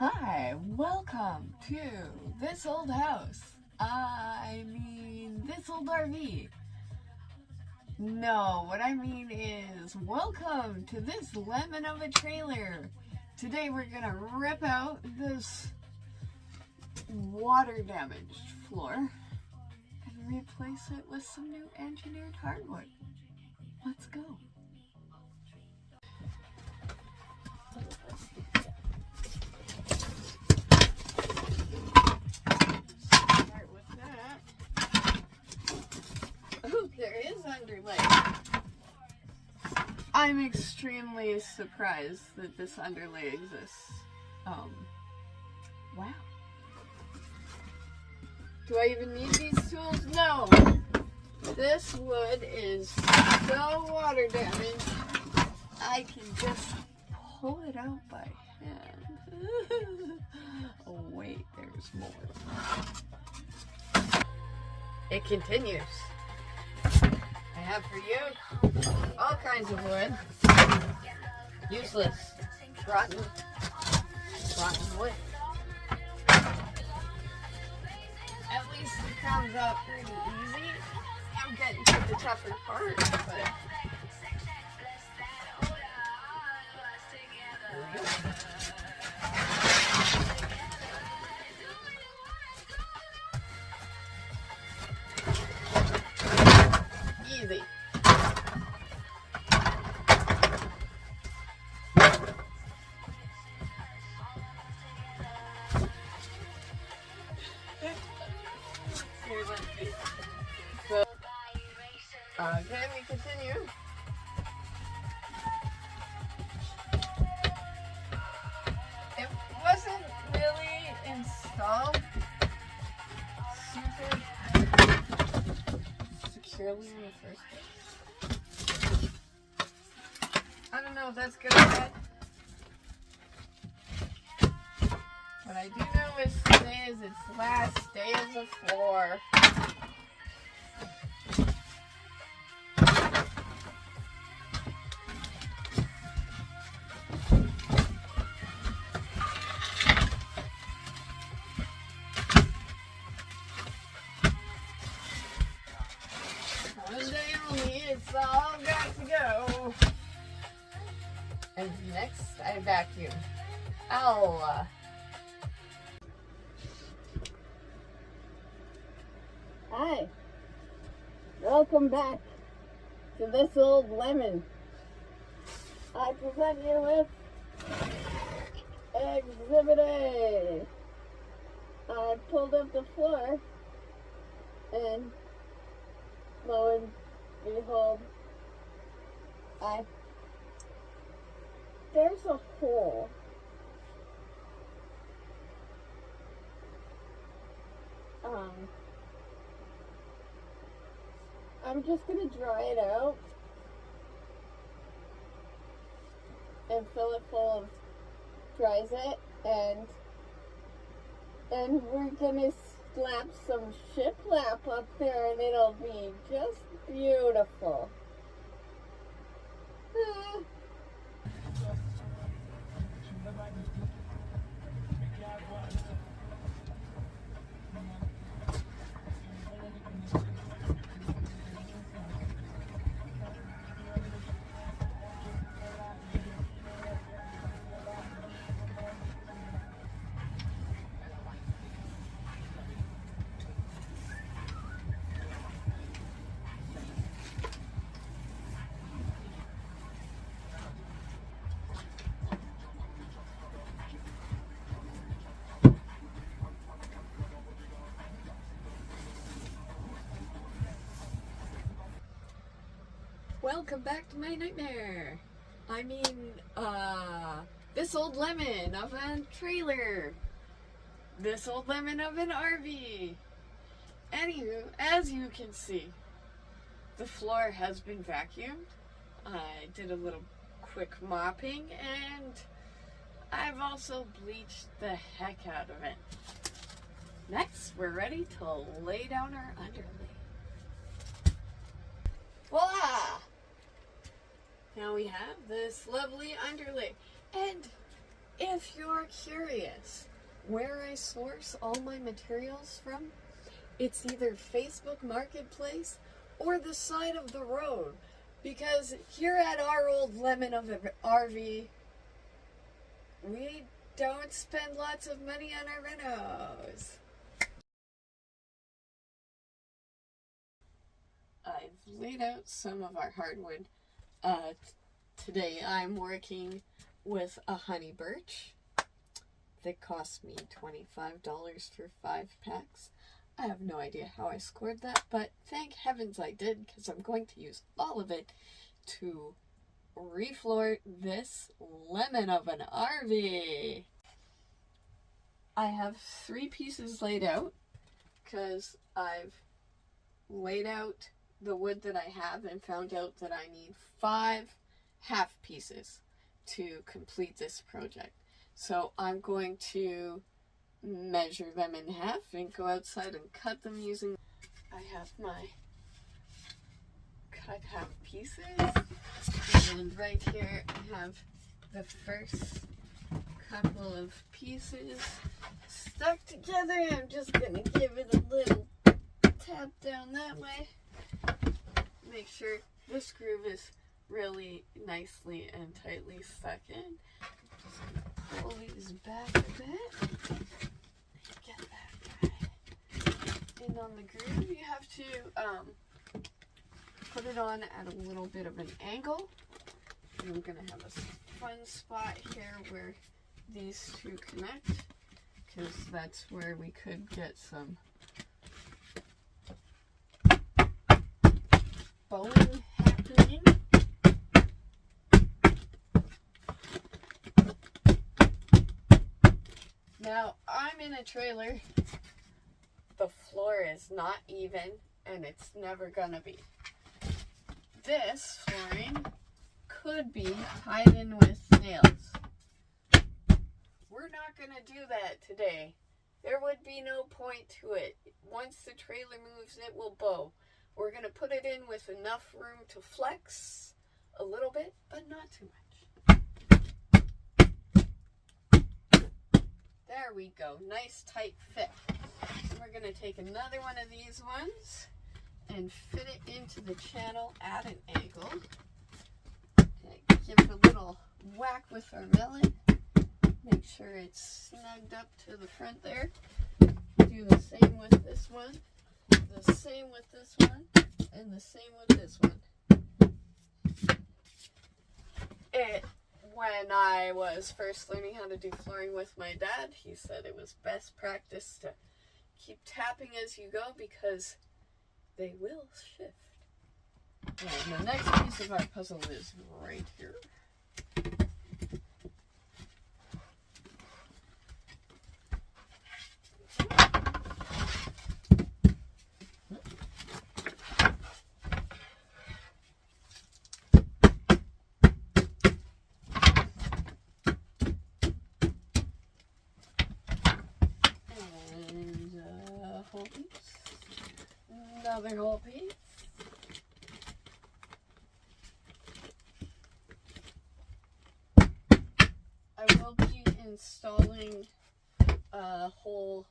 Hi, welcome to this old house. This old RV. No, what I mean is welcome to this lemon of a trailer. Today we're gonna rip out this water damaged floor and replace it with some new engineered hardwood. Let's go. There is underlay. I'm extremely surprised that this underlay exists. Wow. Do I even need these tools? No. This wood is so water damaged, I can just pull it out by hand. Oh wait, there's more. It continues. I have for you all kinds of wood. Useless. Rotten wood. At least it comes out pretty easy. I'm getting to the tougher part, but easy. So, okay, we continue. It wasn't really installed super securely in the first place. I don't know if that's good or bad. What I do know is today is its last day as a floor. One day only, it's all got to go. And next, I vacuum. Ow! Hi, welcome back to this old lemon. I present you with Exhibit A. I pulled up the floor and lo and behold, there's a hole. I'm just gonna dry it out and fill it full of dry it, and we're gonna slap some shiplap up there and it'll be just beautiful. Welcome back to my nightmare. This old lemon of a trailer. This old lemon of an RV. Anywho, as you can see, the floor has been vacuumed. I did a little quick mopping and I've also bleached the heck out of it. Next, we're ready to lay down our underlay. Voila! Now we have this lovely underlay. And If you're curious where I source all my materials from, it's either Facebook Marketplace or the side of the road. Because here at our old lemon of an RV, we don't spend lots of money on our renos. I've laid out some of our hardwood. Today I'm working with a honey birch that cost me $25 for 5 packs. I have no idea how I scored that, but thank heavens I did, because I'm going to use all of it to refloor this lemon of an RV. I have 3 pieces laid out, because I've laid out the wood that I have and found out that I need 5 half pieces to complete this project. So I'm going to measure them in half and go outside and cut them using... I have my cut half pieces, and right here I have the first couple of pieces stuck together. I'm just going to give it a little tap down that way. Make sure this groove is really nicely and tightly stuck in. Just gonna pull these back a bit. Get that guy in on the groove. You have to put it on at a little bit of an angle. And I'm gonna have a fun spot here where these two connect, because that's where we could get some bowing happening. Now, I'm in a trailer. The floor is not even, and it's never gonna be. This flooring could be tied in with nails. We're not gonna do that today. There would be no point to it. Once the trailer moves, it will bow. We're going to put it in with enough room to flex a little bit, but not too much. There we go. Nice tight fit. And we're going to take another one of these ones and fit it into the channel at an angle. Okay, give it a little whack with our melon. Make sure it's snugged up to the front there. Do the same with this one. The same with this one, and the same with this one. When I was first learning how to do flooring with my dad, he said it was best practice to keep tapping as you go, because they will shift. And the next piece of our puzzle is right here. Whole piece. Another whole piece. I will be installing a whole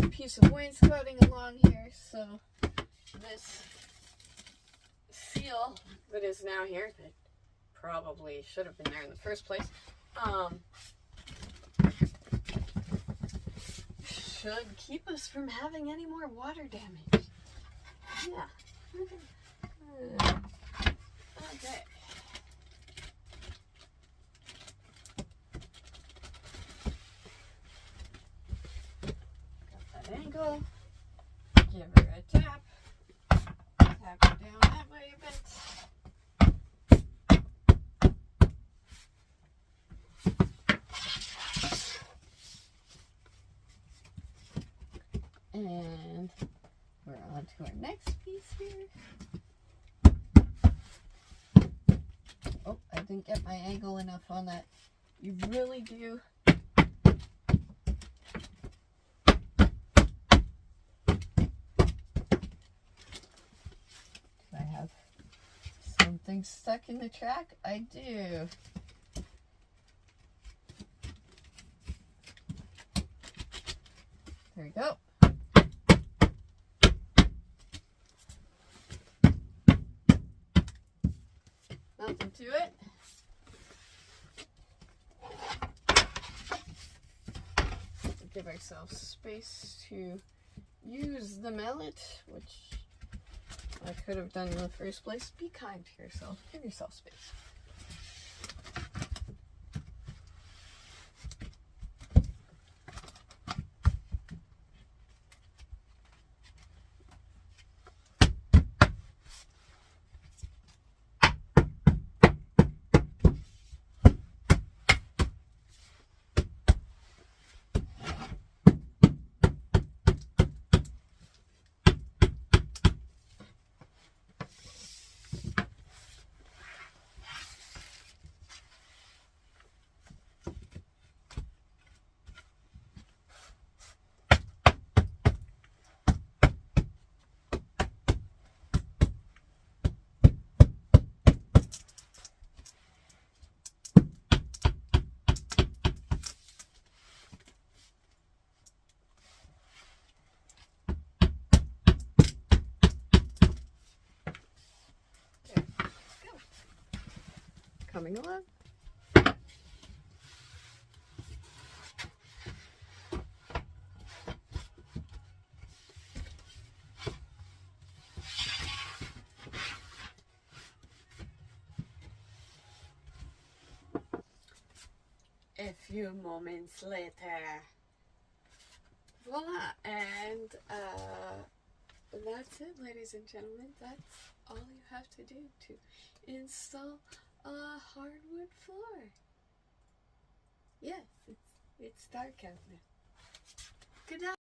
piece of wainscoting along here, so this seal that is now here, that probably should have been there in the first place, should keep us from having any more water damage. Yeah. Okay. Got that angle. Give her a tap. Tap her down that way a bit. And we're on to our next piece here. Oh, I didn't get my angle enough on that. You really do. Do I have something stuck in the track? I do. There we go. Nothing to it. Give ourselves space to use the mallet, which I could have done in the first place. Be kind to yourself. Give yourself space. Coming along. A few moments later. Voila, and that's it, ladies and gentlemen. That's all you have to do to install a hardwood floor. Yes, it's dark out now. Good night.